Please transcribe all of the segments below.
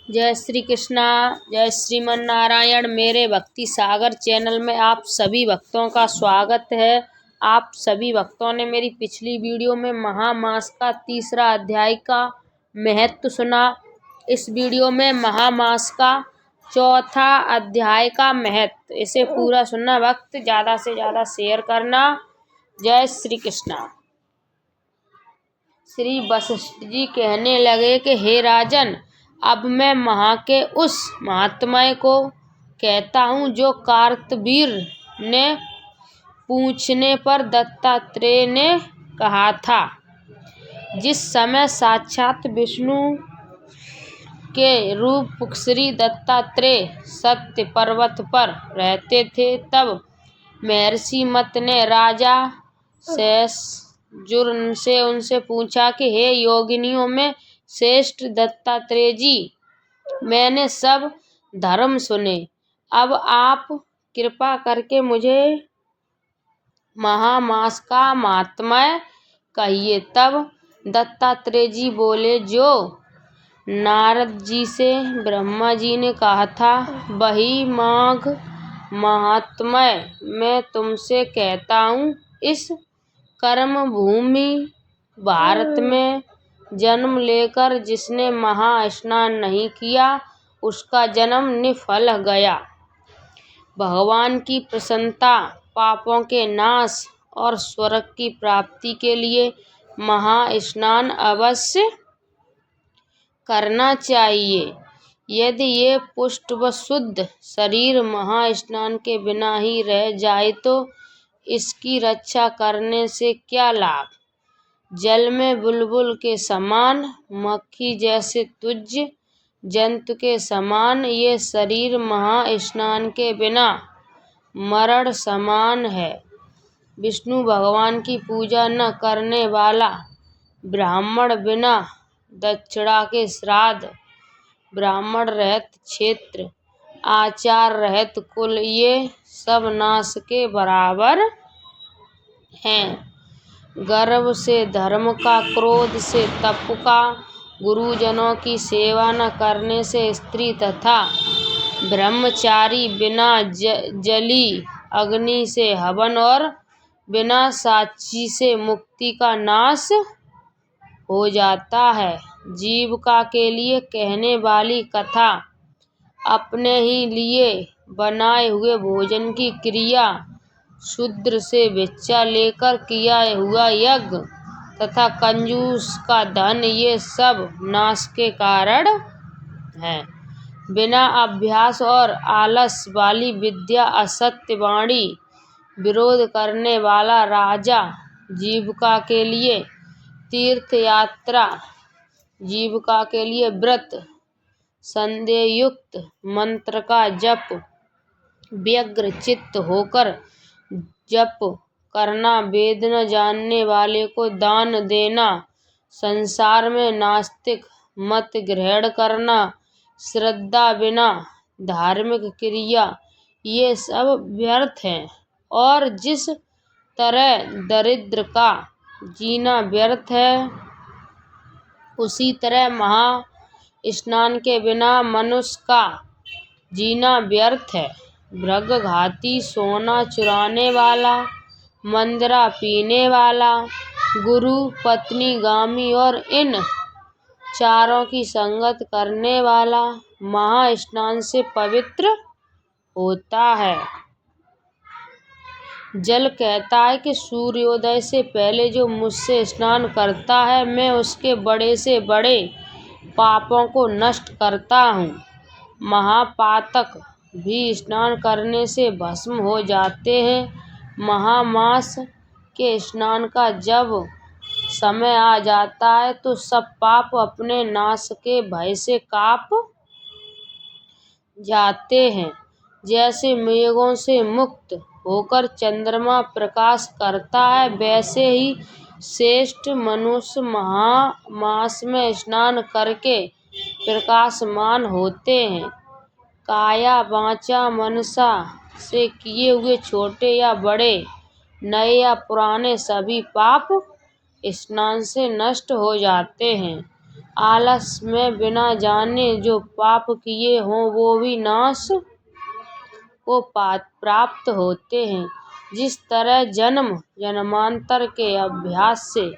जय श्री कृष्णा, जय श्रीमन नारायण। मेरे भक्ति सागर चैनल में आप सभी भक्तों का स्वागत है। आप सभी भक्तों ने मेरी पिछली वीडियो में महामास का तीसरा अध्याय का महत्व सुना। इस वीडियो में महामास का चौथा अध्याय का महत्व, इसे पूरा सुनना। भक्त ज़्यादा से ज़्यादा शेयर करना। जय श्री कृष्णा। श्री वशिष्ठ जी कहने लगे कि हे राजन, अब मैं महा के उस महात्म्य को कहता हूँ जो कार्तवीर ने पूछने पर दत्तात्रेय ने कहा था। जिस समय साक्षात विष्णु के रूप श्री दत्तात्रेय सत्य पर्वत पर रहते थे, तब महर्षि मत ने राजा शेषाचुर से उनसे पूछा कि हे योगिनियों में श्रेष्ठ दत्तात्रेय जी, मैंने सब धर्म सुने, अब आप कृपा करके मुझे महामास का महात्म्य कहिए। तब दत्तात्रेय जी बोले, जो नारद जी से ब्रह्मा जी ने कहा था, वही माघ महात्म्य मैं तुमसे कहता हूँ। इस कर्म भूमि भारत में जन्म लेकर जिसने महा स्नान नहीं किया, उसका जन्म निफल गया। भगवान की प्रसन्नता, पापों के नाश और स्वर्ग की प्राप्ति के लिए महा स्नान अवश्य करना चाहिए। यदि ये पुष्ट व शुद्ध शरीर महा स्नान के बिना ही रह जाए तो इसकी रक्षा करने से क्या लाभ। जल में बुलबुल के समान, मक्खी जैसे तुच्छ जंतु के समान ये शरीर महा स्नान के बिना मरण समान है। विष्णु भगवान की पूजा न करने वाला ब्राह्मण, बिना दक्षिणा के श्राद्ध, ब्राह्मण रहित क्षेत्र, आचार रहित कुल, ये सब नाश के बराबर हैं। गर्व से धर्म का, क्रोध से तप का, गुरुजनों की सेवा न करने से स्त्री तथा ब्रह्मचारी, बिना जली अग्नि से हवन और बिना साक्षी से मुक्ति का नाश हो जाता है। जीविका के लिए कहने वाली कथा, अपने ही लिए बनाए हुए भोजन की क्रिया, शूद्र से भिक्षा लेकर किया हुआ यज्ञ तथा कंजूस का धन, ये सब नाश के कारण हैं। बिना अभ्यास और आलस वाली विद्या, असत्य वाणी, विरोध करने वाला राजा, जीविका के लिए तीर्थ यात्रा, जीविका के लिए व्रत, संदेह युक्त मंत्र का जप, व्यग्र चित्त होकर जप करना, वेद न जानने वाले को दान देना, संसार में नास्तिक मत ग्रहण करना, श्रद्धा बिना धार्मिक क्रिया, ये सब व्यर्थ हैं। और जिस तरह दरिद्र का जीना व्यर्थ है, उसी तरह महा स्नान के बिना मनुष्य का जीना व्यर्थ है। भ्रगघाती, सोना चुराने वाला, मंद्रा पीने वाला, गुरु पत्नीगामी और इन चारों की संगत करने वाला महा स्नान से पवित्र होता है। जल कहता है कि सूर्योदय से पहले जो मुझसे स्नान करता है, मैं उसके बड़े से बड़े पापों को नष्ट करता हूँ। महापातक भी स्नान करने से भस्म हो जाते हैं। महामास के स्नान का जब समय आ जाता है तो सब पाप अपने नाश के भय से काँप जाते हैं। जैसे मेघों से मुक्त होकर चंद्रमा प्रकाश करता है, वैसे ही श्रेष्ठ मनुष्य महामास में स्नान करके प्रकाशमान होते हैं। काया वाचा मनसा से किए हुए छोटे या बड़े, नए या पुराने सभी पाप स्नान से नष्ट हो जाते हैं। आलस में बिना जाने जो पाप किए हों वो भी नाश को प्राप्त होते हैं। जिस तरह जन्म जन्मांतर के अभ्यास से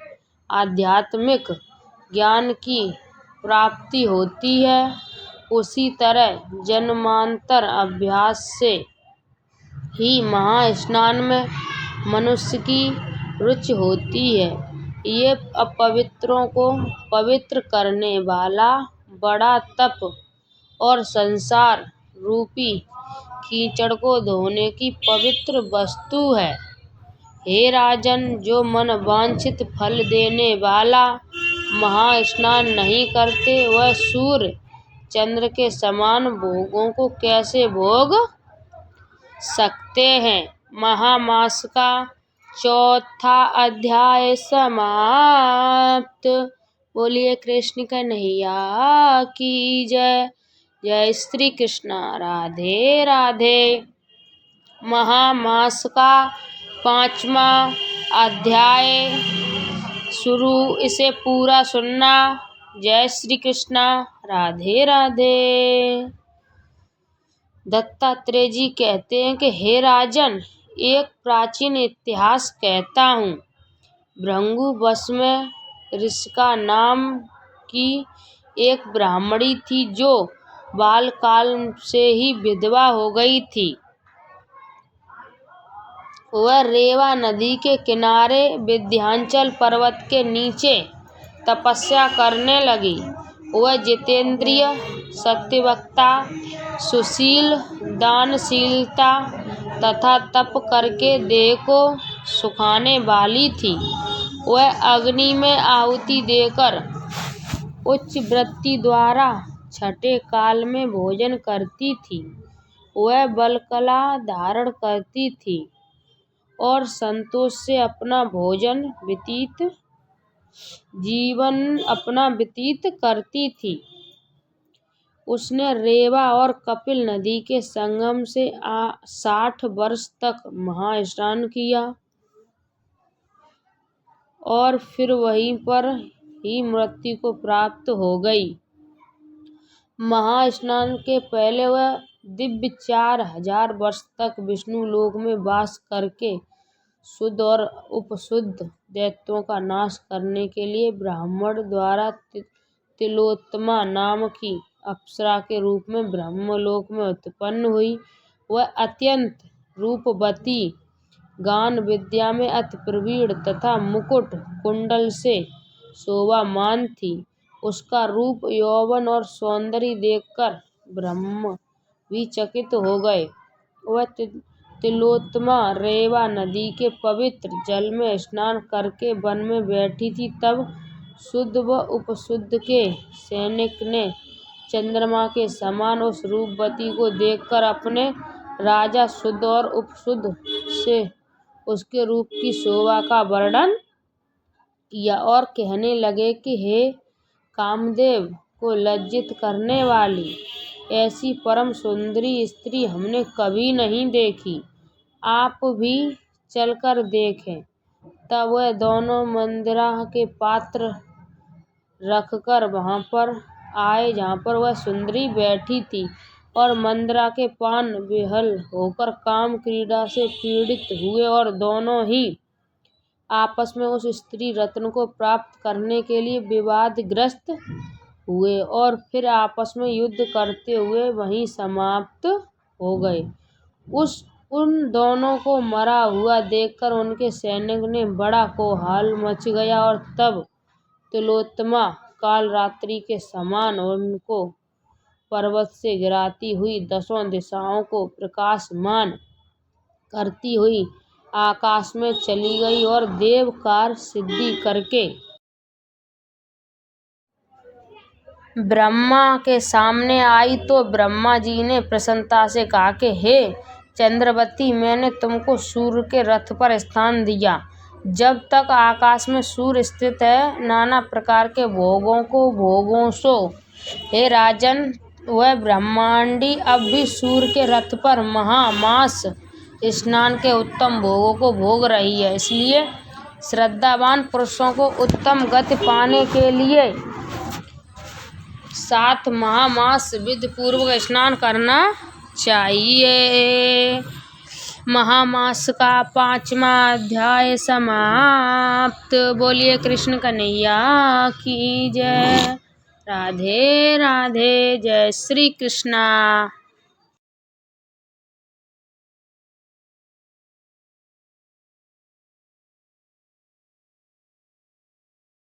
आध्यात्मिक ज्ञान की प्राप्ति होती है, उसी तरह जन्मांतर अभ्यास से ही महास्नान में मनुष्य की रुचि होती है। ये अपवित्रों को पवित्र करने वाला बड़ा तप और संसार रूपी कीचड़ को धोने की पवित्र वस्तु है। हे राजन, जो मन वांछित फल देने वाला महास्नान नहीं करते, वह सूर्य चंद्र के समान भोगों को कैसे भोग सकते हैं। महामास का चौथा अध्याय समाप्त। बोलिए कृष्ण कन्हैया की जय। जय श्री कृष्ण। राधे राधे। महामास का 5वां अध्याय शुरू, इसे पूरा सुनना। जय श्री कृष्ण। राधे राधे। दत्तात्रेय जी कहते हैं कि हे राजन, एक प्राचीन इतिहास कहता हूँ। भृगु वंश में ऋषिका नाम की एक ब्राह्मणी थी जो बालकाल से ही विधवा हो गई थी। वह रेवा नदी के किनारे विंध्याचल पर्वत के नीचे तपस्या करने लगी। वह जितेंद्रिय, सत्यवक्ता, सुशील, दानशीलता तथा तप करके देह को सुखाने वाली थी। वह अग्नि में आहुति देकर उच्च वृत्ति द्वारा छठे काल में भोजन करती थी। वह बलकला धारण करती थी और संतोष से अपना जीवन व्यतीत करती थी। उसने रेवा और कपिल नदी के संगम से 60 वर्ष तक महास्नान किया और फिर वहीं पर ही मृत्यु को प्राप्त हो गई। महास्नान के पहले वह दिव्य 4000 वर्ष तक विष्णु लोक में वास करके शुद्ध और उपशुद्ध दैत्यों का नाश करने के लिए ब्राह्मण द्वारा तिलोत्तमा नाम की अप्सरा के रूप में ब्रह्मलोक में उत्पन्न हुई। वह अत्यंत रूपवती, गान विद्या में अति प्रवीण तथा मुकुट कुंडल से शोभामान थी। उसका रूप, यौवन और सौंदर्य देखकर ब्रह्म भी चकित हो गए। वह तिलोत्तमा रेवा नदी के पवित्र जल में स्नान करके वन में बैठी थी। तब शुद्ध व उपशुद्ध के सैनिक ने चंद्रमा के समान उस रूपवती को देखकर अपने राजा शुद्ध और उपशुद्ध से उसके रूप की शोभा का वर्णन किया और कहने लगे कि हे कामदेव को लज्जित करने वाली, ऐसी परम सुंदरी स्त्री हमने कभी नहीं देखी। आप भी चलकर देखें। तब वह दोनों मंदिरा के पात्र रखकर वहां पर आए जहां पर वह सुंदरी बैठी थी, और मंदिरा के पान विहल होकर काम क्रीड़ा से पीड़ित हुए और दोनों ही आपस में उस स्त्री रत्न को प्राप्त करने के लिए विवादग्रस्त हुए और फिर आपस में युद्ध करते हुए वहीं समाप्त हो गए। उन दोनों को मरा हुआ देखकर उनके सैनिक ने बड़ा कोलाहल मच गया और तब तिलोत्तमा काल रात्रि के समान उनको पर्वत से गिराती हुई 10 दिशाओं को प्रकाशमान करती हुई आकाश में चली गई और देव कार्य सिद्धि करके ब्रह्मा के सामने आई। तो ब्रह्मा जी ने प्रसन्नता से कहा कि हे चंद्रवती, मैंने तुमको सूर्य के रथ पर स्थान दिया। जब तक आकाश में सूर्य स्थित है, नाना प्रकार के भोगों को भोगो सो। हे राजन, वह ब्रह्मांडी अब भी सूर्य के रथ पर महामास स्नान के उत्तम भोगों को भोग रही है। इसलिए श्रद्धावान पुरुषों को उत्तम गति पाने के लिए 7 महामास विधि पूर्वक स्नान करना चाहिए। महामास का 5वां अध्याय समाप्त। बोलिए कृष्ण कन्हैया की जय। राधे राधे। जय श्री कृष्णा।